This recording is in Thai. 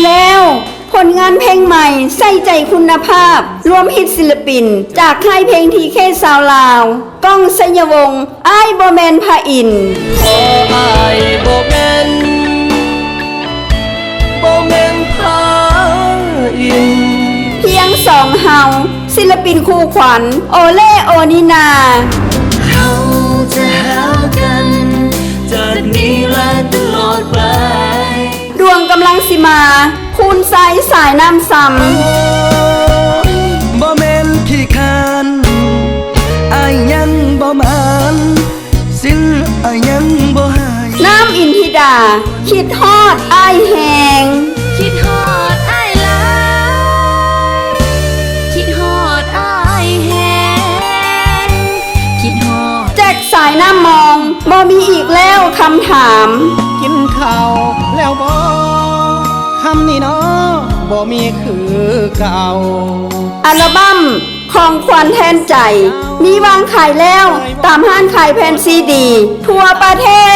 แล้วผลงานเพลงใหม่ใส่ใจคุณภาพรวมฮิตศิลปินจากค่ายเพลงทีเคสาวลาวก้องสยวงศ์อ้ายบ่แมนพระอินทร์ อ้ายบ่แม่นพาอิน เพียงสองเฮาศิลปินคู่ขวัญโอเล่โอนินา เขาจะหากันจากนี้และตลอดไป ดวงกำลังสิมาคูณไซสายน้ำซ้ำ บ่แม่นขี้คร้านอ้ายยังบ่มานสิ้นอ้ายยังบ่หาย น้ำอินทิดาคิดฮอดอ้ายแหง คิดฮอดอ้ายหลายคิดฮอดอ้ายแฮงคิดฮอด แจ็คสายน้ำมองบ่มีอีกแล้วคำถาม กินข้าวแล้วบ่คำนี้เนาะบ่มีคือเก่า อัลบั้มของขวัญแทนใจ มีวางขายแล้วตามห้างขายแผ่นซีดี ทั่วประเทศ